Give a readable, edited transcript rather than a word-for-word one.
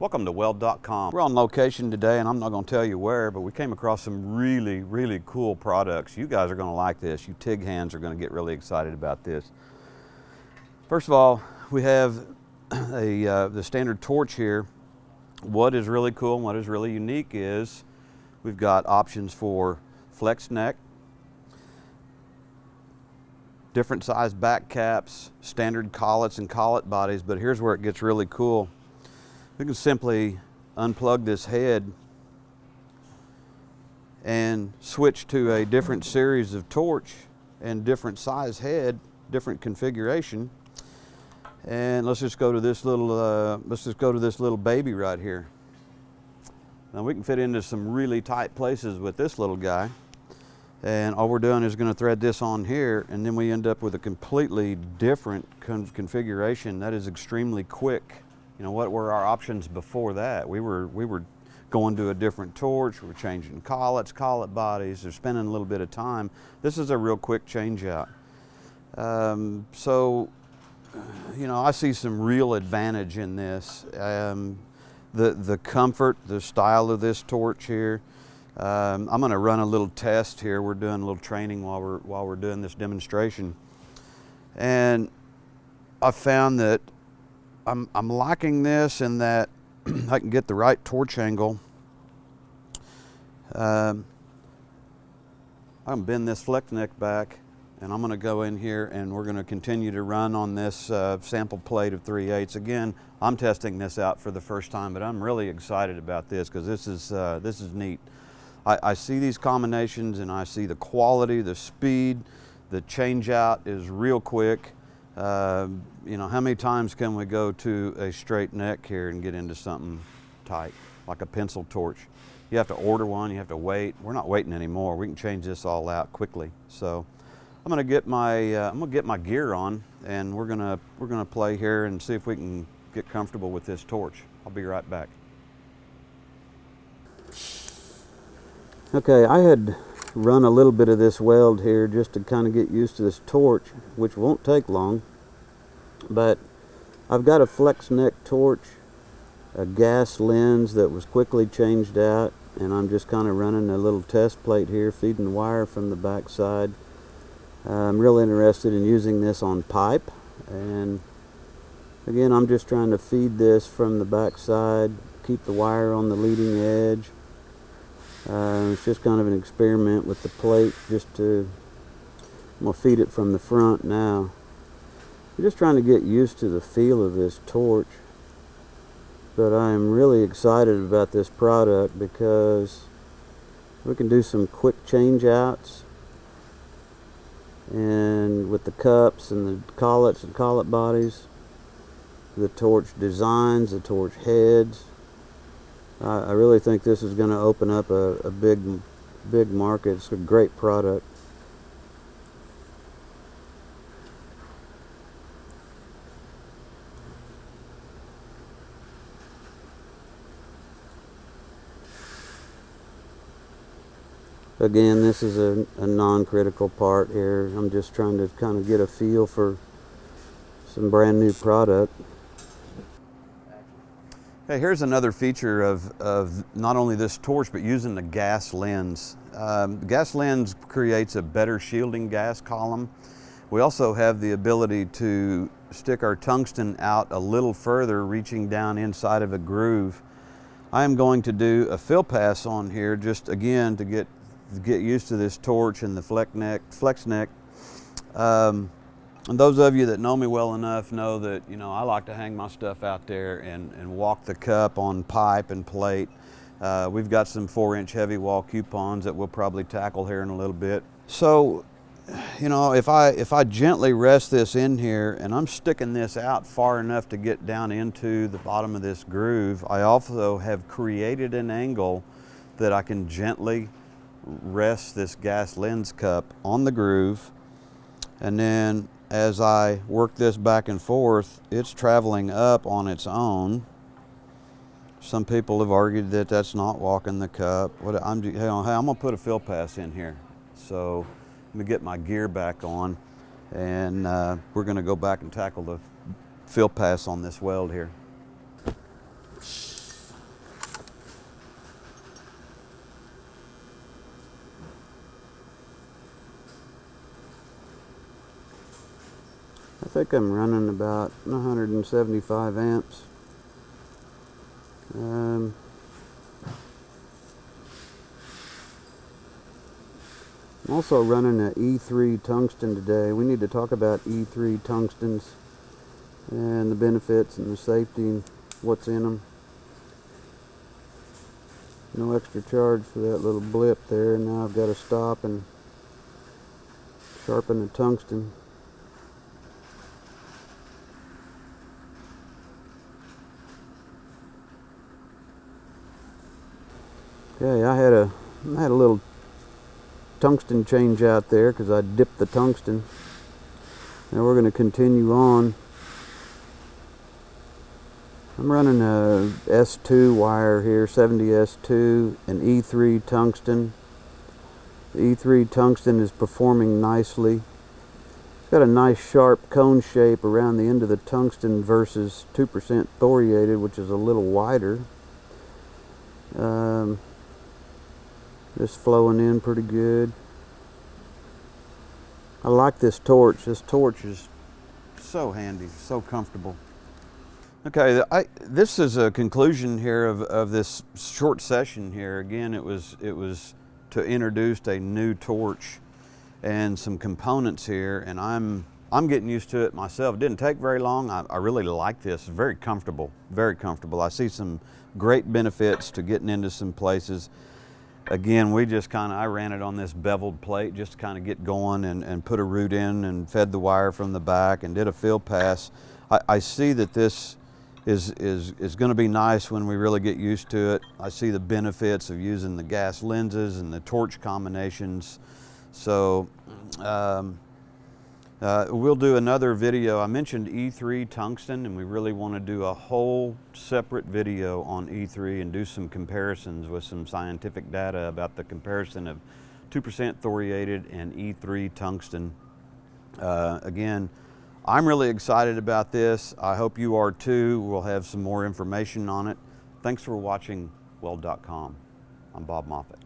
Welcome to Weld.com. We're on location today, and I'm not going to tell you where, but we came across some really cool products. You guys are going to like this. You TIG hands are going to get really excited about this. First of all, we have the standard torch here. What is really cool and what is really unique is we've got options for flex neck, different size back caps, standard collets and collet bodies, but here's where it gets really cool. We can simply unplug this head and switch to a different series of torch and different size head, different configuration. And let's just go to this little baby right here. Now we can fit into some really tight places with this little guy. And all we're doing is going to thread this on here, and then we end up with a completely different configuration that is extremely quick. You know, what were our options before that? We were going to a different torch, we were changing collets, collet bodies, they're spending a little bit of time. This is a real quick change out. So, you know, I see some real advantage in this. The comfort, the style of this torch here. I'm going to run a little test here. We're doing a little training while we're doing this demonstration, and I found that I'm liking this in that I can get the right torch angle. I'm going to bend this flex neck back, and I'm going to go in here and we're going to continue to run on this sample plate of 3/8. Again, I'm testing this out for the first time, but I'm really excited about this because this is neat. I see these combinations and I see the quality, the speed, the change out is real quick. You know, how many times can we go to a straight neck here and get into something tight, like a pencil torch? You have to order one, you have to wait. We're not waiting anymore. We can change this all out quickly. So I'm gonna get my gear on, and we're gonna play here and see if we can get comfortable with this torch. I'll be right back. Okay, I had run a little bit of this weld here just to kind of get used to this torch, which won't take long. But I've got a flex neck torch, a gas lens that was quickly changed out, and I'm just kind of running a little test plate here, feeding wire from the back side. I'm real interested in using this on pipe, and again, I'm just trying to feed this from the back side, keep the wire on the leading edge. It's just kind of an experiment with the plate. I'm gonna feed it from the front now. I'm just trying to get used to the feel of this torch, but I am really excited about this product because we can do some quick change outs, and with the cups and the collets and collet bodies, the torch designs, the torch heads. I really think this is going to open up a big market. It's a great product. Again, this is a non-critical part here. I'm just trying to kind of get a feel for some brand new product. Hey, here's another feature of not only this torch, but using the gas lens. The gas lens creates a better shielding gas column. We also have the ability to stick our tungsten out a little further, reaching down inside of a groove. I am going to do a fill pass on here, just again to get used to this torch and the flex neck. And those of you that know me well enough know that, you know, I like to hang my stuff out there and walk the cup on pipe and plate. We've got some 4-inch heavy wall coupons that we'll probably tackle here in a little bit. So, you know, if I gently rest this in here and I'm sticking this out far enough to get down into the bottom of this groove, I also have created an angle that I can gently rest this gas lens cup on the groove, and then as I work this back and forth, it's traveling up on its own. Some people have argued that that's not walking the cup. I'm gonna put a fill pass in here. So let me get my gear back on, and we're gonna go back and tackle the fill pass on this weld here. think I'm running about 175 amps. I'm also running an E3 tungsten today. We need to talk about E3 tungstens and the benefits and the safety and what's in them. No extra charge for that little blip there. Now I've got to stop and sharpen the tungsten. Okay, I had a little tungsten change out there because I dipped the tungsten. Now we're going to continue on. I'm running a S2 wire here, 70S2, an E3 tungsten. The E3 tungsten is performing nicely. It's got a nice sharp cone shape around the end of the tungsten versus 2% thoriated, which is a little wider. Just flowing in pretty good. I like this torch. This torch is so handy, so comfortable. Okay, this is a conclusion here of this short session here. Again, it was to introduce a new torch and some components here, and I'm getting used to it myself. It didn't take very long. I really like this. Very comfortable, very comfortable. I see some great benefits to getting into some places. Again, I ran it on this beveled plate just to kind of get going and put a root in and fed the wire from the back and did a field pass. I see that this is going to be nice when we really get used to it. I see the benefits of using the gas lenses and the torch combinations. So we'll do another video. I mentioned E3 tungsten, and we really want to do a whole separate video on E3 and do some comparisons with some scientific data about the comparison of 2% thoriated and E3 tungsten. Again, I'm really excited about this. I hope you are too. We'll have some more information on it. Thanks for watching Weld.com. I'm Bob Moffett.